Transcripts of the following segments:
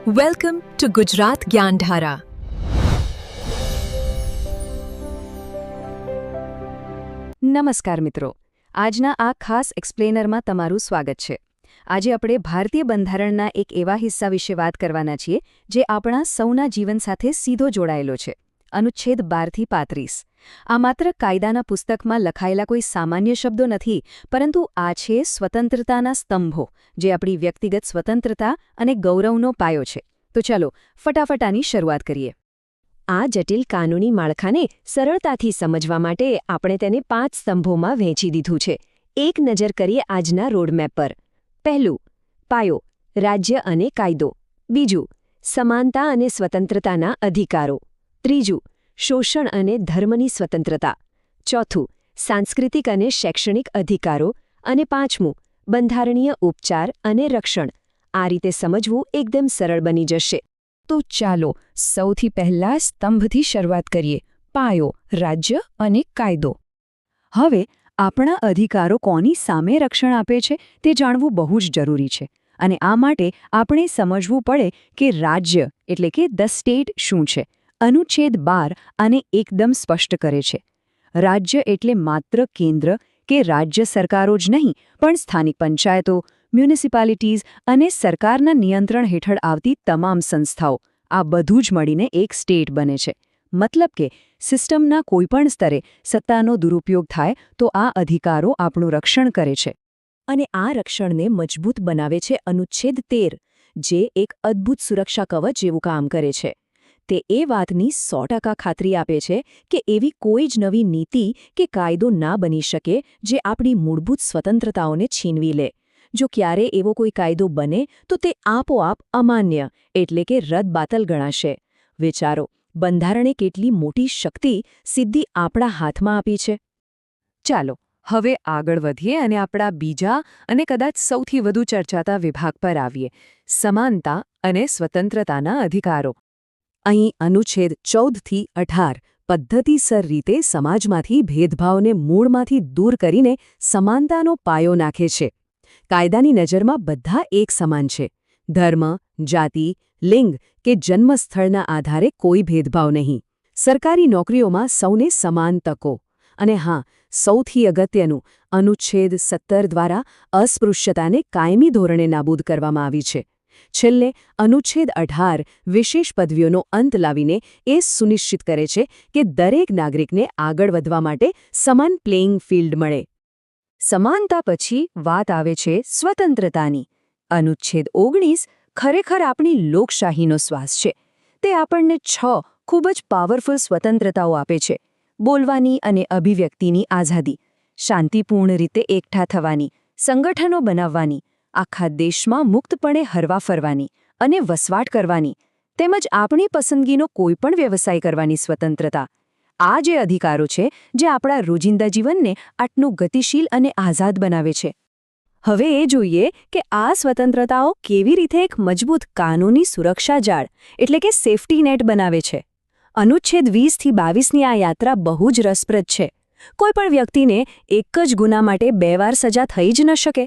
Welcome to Gujarat Gyandhara. નમસ્કાર મિત્રો, આજના આ ખાસ એક્સપ્લેનરમાં તમારું સ્વાગત છે. આજે આપણે ભારતીય બંધારણના એક એવા હિસ્સા વિશે વાત કરવાના છીએ જે આપણા સૌના જીવન સાથે સીધો જોડાયેલો છે. અનુચ્છેદ 12 થી 35. આ માત્ર કાયદાના પુસ્તકમાં લખાયેલા કોઈ સામાન્ય શબ્દો નથી, પરંતુ આ છે સ્વતંત્રતાના સ્તંભો, જે આપણી વ્યક્તિગત સ્વતંત્રતા અને ગૌરવનો પાયો છે. તો ચાલો ફટાફટ આની શરૂઆત કરીએ. આ જટિલ કાનૂની માળખાને સરળતાથી સમજવા માટે આપણે તેને 5 સ્તંભોમાં વહેંચી દીધું છે. એક નજર કરીએ આજના રોડમેપ પર. પહેલું, પાયો, રાજ્ય અને કાયદો. બીજું, સમાનતા અને સ્વતંત્રતાના અધિકારો. ત્રીજું, શોષણ અને ધર્મની સ્વતંત્રતા. ચોથું, સાંસ્કૃતિક અને શૈક્ષણિક અધિકારો. અને પાંચમું, બંધારણીય ઉપચાર અને રક્ષણ. આ રીતે સમજવું એકદમ સરળ બની જશે. તો ચાલો સૌથી પહેલા સ્તંભથી શરૂઆત કરીએ. પાયો, રાજ્ય અને કાયદો. હવે આપણા અધિકારો કોની સામે રક્ષણ આપે છે તે જાણવું બહુ જ જરૂરી છે. અને આ માટે આપણે સમજવું પડે કે રાજ્ય એટલે કે ધ સ્ટેટ શું છે. અનુચ્છેદ 12 આને એકદમ સ્પષ્ટ કરે છે. રાજ્ય એટલે માત્ર કેન્દ્ર કે રાજ્ય સરકારો જ નહીં, પણ સ્થાનિક પંચાયતો, મ્યુનિસિપાલિટીઝ અને સરકારના નિયંત્રણ હેઠળ આવતી તમામ સંસ્થાઓ, આ બધું જ મળીને એક સ્ટેટ બને છે. મતલબ કે સિસ્ટમના કોઈપણ સ્તરે સત્તાનો દુરુપયોગ થાય તો આ અધિકારો આપણું રક્ષણ કરે છે. અને આ રક્ષણને મજબૂત બનાવે છે અનુચ્છેદ 13, જે એક અદ્ભુત સુરક્ષા કવચ જેવું કામ કરે છે. તે એ વાતની 100% ખાતરી આપે છે કે એવી કોઈ જ નવી નીતિ કે કાયદો ના બની શકે જે આપણી મૂળભૂત સ્વતંત્રતાઓને છીનવી લે. જો ક્યારે એવો કોઈ કાયદો બને તો તે આપોઆપ અમાન્ય એટલે કે રદબાતલ ગણાશે. વિચારો, બંધારણે કેટલી મોટી શક્તિ સીધી આપણા હાથમાં આપી છે. ચાલો હવે આગળ વધીએ અને આપણા બીજા અને કદાચ સૌથી વધુ ચર્ચાતા વિભાગ પર આવીએ: સમાનતા અને સ્વતંત્રતાના અધિકારો. અહીં અનુચ્છેદ 14 થી 18 પદ્ધતિસર રીતે સમાજમાંથી ભેદભાવને મૂળમાંથી દૂર કરીને સમાનતાનો પાયો નાખે છે. કાયદાની નજરમાં બધા એક સમાન છે. ધર્મ, જાતિ, લિંગ કે જન્મસ્થળના આધારે કોઈ ભેદભાવ નહીં. સરકારી નોકરીઓમાં સૌને સમાન તકો. અને હા, સૌથી અગત્યનું, અનુચ્છેદ 17 દ્વારા અસ્પૃશ્યતાને કાયમી ધોરણે નાબૂદ કરવામાં આવી છે. છેલ્લે અનુચ્છેદ 18 વિશેષ પદવીઓનો અંત લાવીને એ સુનિશ્ચિત કરે છે કે દરેક નાગરિકને આગળ વધવા માટે સમાન પ્લેઇંગ ફિલ્ડ મળે. સમાનતા પછી વાત આવે છે સ્વતંત્રતાની. અનુચ્છેદ 19 ખરેખર આપણી લોકશાહીનો શ્વાસ છે. તે આપણને 6 ખૂબ જ પાવરફુલ સ્વતંત્રતાઓ આપે છે: બોલવાની અને અભિવ્યક્તિની આઝાદી, શાંતિપૂર્ણ રીતે એકઠા થવાની, સંગઠનો બનાવવાની, આખા દેશમાં મુક્તપણે હરવા ફરવાની અને વસવાટ કરવાની, તેમજ આપણી પસંદગીનો કોઈપણ વ્યવસાય કરવાની સ્વતંત્રતા. આ જે અધિકારો છે જે આપણા રોજિંદા જીવનને આટલું ગતિશીલ અને આઝાદ બનાવે છે. હવે એ જોઈએ કે આ સ્વતંત્રતાઓ કેવી રીતે એક મજબૂત કાનૂની સુરક્ષા જાળ એટલે કે સેફ્ટી નેટ બનાવે છે. અનુચ્છેદ 20 થી 22ની આ યાત્રા બહુ જ રસપ્રદ છે. કોઈપણ વ્યક્તિને એક જ ગુના માટે 2 વાર સજા થઈ જ ન શકે.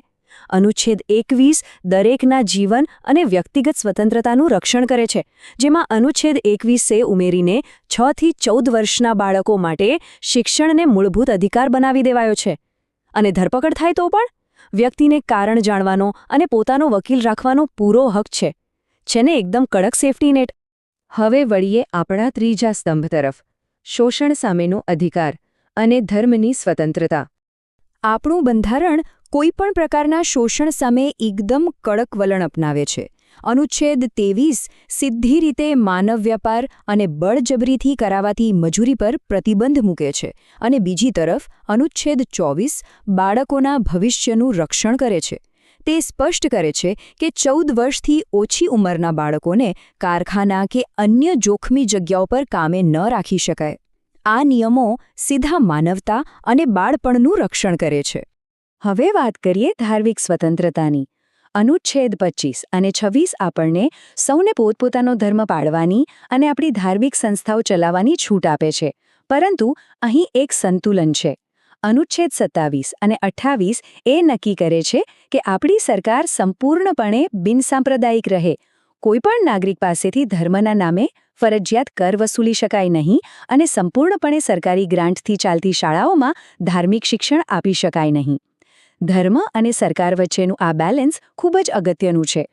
અનુચ્છેદ 21 દરેકના જીવન અને વ્યક્તિગત સ્વતંત્રતાનું રક્ષણ કરે છે, જેમાં અનુચ્છેદ 21 ઉમેરીને 6 થી 14 વર્ષના બાળકો માટે શિક્ષણને મૂળભૂત અધિકાર બનાવી દેવાયો છે. અને ધરપકડ થાય તો પણ વ્યક્તિને કારણ જાણવાનો અને પોતાનો વકીલ રાખવાનો પૂરો હક છે. છે ને એકદમ કડક સેફ્ટી નેટ. હવે વળીએ આપણા ત્રીજા સ્તંભ તરફ: શોષણ સામેનો અધિકાર અને ધર્મની સ્વતંત્રતા. આપણું બંધારણ કોઈપણ પ્રકારના શોષણ સામે એકદમ કડક વલણ અપનાવે છે. અનુચ્છેદ 23 સીધી રીતે માનવ વ્યાપાર અને બળજબરીથી કરાવાતી મજૂરી પર પ્રતિબંધ મૂકે છે. અને બીજી તરફ અનુચ્છેદ 24 બાળકોના ભવિષ્યનું રક્ષણ કરે છે. તે સ્પષ્ટ કરે છે કે 14 વર્ષથી ઓછી ઉંમરના બાળકોને કારખાના કે અન્ય જોખમી જગ્યાઓ પર કામે ન રાખી શકાય. આ નિયમો સીધા માનવતા અને બાળપણનું રક્ષણ કરે છે. હવે વાત કરીએ ધાર્મિક સ્વતંત્રતાની. અનુચ્છેદ 25 અને 26 આપણને સૌને પોતપોતાનો ધર્મ પાળવાની અને આપણી ધાર્મિક સંસ્થાઓ ચલાવવાની છૂટ આપે છે. પરંતુ અહીં એક સંતુલન છે. અનુચ્છેદ 27 અને 28 એ નક્કી કરે છે કે આપણી સરકાર સંપૂર્ણપણે બિનસાંપ્રદાયિક રહે, કોઈપણ નાગરિક પાસેથી ધર્મના નામે ફરજિયાત કર વસૂલી શકાય નહીં અને સંપૂર્ણપણે સરકારી ગ્રાન્ટથી ચાલતી શાળાઓમાં ધાર્મિક શિક્ષણ આપી શકાય નહીં. ધર્મ અને સરકાર વચ્ચેનું આ બેલેન્સ ખૂબ જ અગત્યનું છે.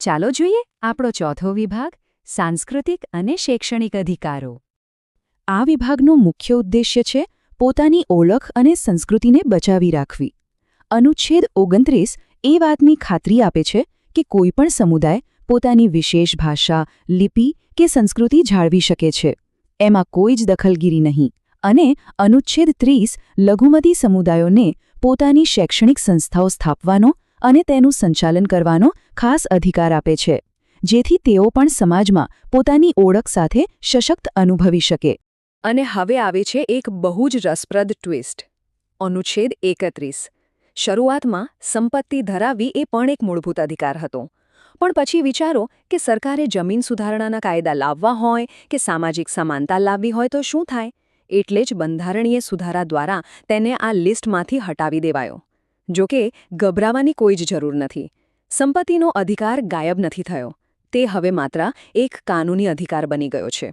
ચાલો જોઈએ આપણો ચોથો વિભાગ, સાંસ્કૃતિક અને શૈક્ષણિક અધિકારો. આ વિભાગનો મુખ્ય ઉદ્દેશ્ય છે પોતાની ઓળખ અને સંસ્કૃતિને બચાવી રાખવી. અનુચ્છેદ 29 એ વાતની ખાતરી આપે છે કે કોઈપણ સમુદાય પોતાની વિશેષ ભાષા, લિપિ કે સંસ્કૃતિ જાળવી શકે છે. એમાં કોઈ જ દખલગીરી નહીં. અને અનુચ્છેદ 30 લઘુમતી સમુદાયોને પોતાની શૈક્ષણિક સંસ્થાઓ સ્થાપવાનો અને તેનું સંચાલન કરવાનો ખાસ અધિકાર આપે છે, જેથી તેઓ પણ સમાજમાં પોતાની ઓળખ સાથે સશક્ત અનુભવી શકે. અને હવે આવે છે એક બહુ જ રસપ્રદ ટ્વિસ્ટ. અનુચ્છેદ 31. શરૂઆતમાં સંપત્તિ ધરાવવી એ પણ એક મૂળભૂત અધિકાર હતો. પણ પછી વિચારો કે સરકારે જમીન સુધારણાના કાયદા લાવવા હોય કે સામાજિક સમાનતા લાવવી હોય તો શું થાય? એટલે જ બંધારણીય સુધારા દ્વારા તેને આ લિસ્ટમાંથી હટાવી દેવાયો. જોકે ગભરાવાની કોઈ જ જરૂર નથી. સંપત્તિનો અધિકાર ગાયબ નથી થયો. તે હવે માત્ર એક કાનૂની અધિકાર બની ગયો છે.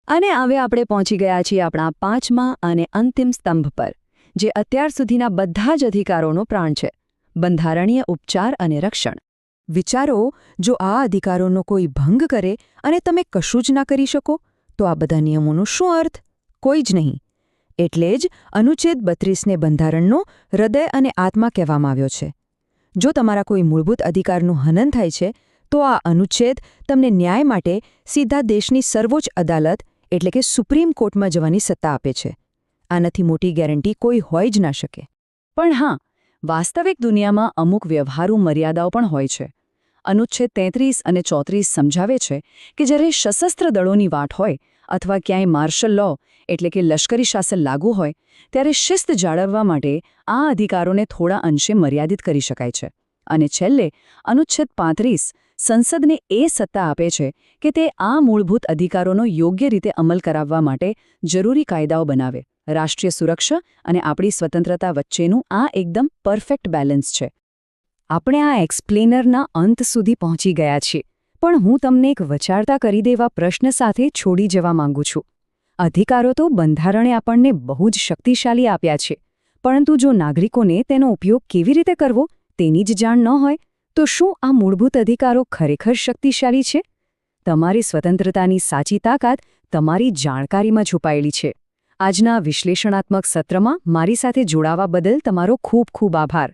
અને હવે આપણે પહોંચી ગયા છીએ આપણા 5મા અને અંતિમ સ્તંભ પર, જે અત્યાર સુધીના બધા જ અધિકારોનો પ્રાણ છે: બંધારણીય ઉપચાર અને રક્ષણ. વિચારો, જો આ અધિકારોનો કોઈ ભંગ કરે અને તમે કશું જ ના કરી શકો, તો આ બધા નિયમોનો શું અર્થ? કોઈ જ નહીં. એટલે જ અનુચ્છેદ 32ને બંધારણનો હૃદય અને આત્મા કહેવામાં આવ્યો છે. જો તમારા કોઈ મૂળભૂત અધિકારનું હનન થાય છે, તો આ અનુચ્છેદ તમને ન્યાય માટે સીધા દેશની સર્વોચ્ચ અદાલત એટલે કે સુપ્રીમ કોર્ટમાં જવાની સત્તા આપે છે. આનાથી મોટી ગેરંટી કોઈ હોઈ જ ના શકે. પણ હા, વાસ્તવિક દુનિયામાં અમુક વ્યવહારુ મર્યાદાઓ પણ હોય છે. અનુચ્છેદ 33 અને 34 સમજાવે છે કે જ્યારે સશસ્ત્ર દળોની વાત હોય અથવા ક્યાંય માર્શલ લો એટલે કે લશ્કરી શાસન લાગુ હોય, ત્યારે શિસ્ત જાળવવા માટે આ અધિકારોને થોડા અંશે મર્યાદિત કરી શકાય છે. અને છેલ્લે અનુચ્છેદ 35 સંસદને એ સત્તા આપે છે કે તે આ મૂળભૂત અધિકારોનો યોગ્ય રીતે અમલ કરાવવા માટે જરૂરી કાયદાઓ બનાવે. રાષ્ટ્રીય સુરક્ષા અને આપણી સ્વતંત્રતા વચ્ચેનું આ એકદમ પરફેક્ટ બેલેન્સ છે. આપણે આ એક્સપ્લેનરના અંત સુધી પહોંચી ગયા છીએ, પણ હું તમને એક વિચારતા કરી દેવા પ્રશ્ન સાથે છોડી જવા માંગુ છું. અધિકારો તો બંધારણે આપણને બહુ જ શક્તિશાળી આપ્યા છે, પરંતુ જો નાગરિકોને તેનો ઉપયોગ કેવી રીતે કરવો તેની જ જાણ ન હોય, તો શું આ મૂળભૂત અધિકારો ખરેખર શક્તિશાળી છે? તમારી સ્વતંત્રતાની સાચી તાકાત તમારી જાણકારીમાં છુપાયેલી છે. આજના વિશ્લેષણાત્મક સત્રમાં મારી સાથે જોડાવા બદલ તમારો ખૂબ ખૂબ આભાર.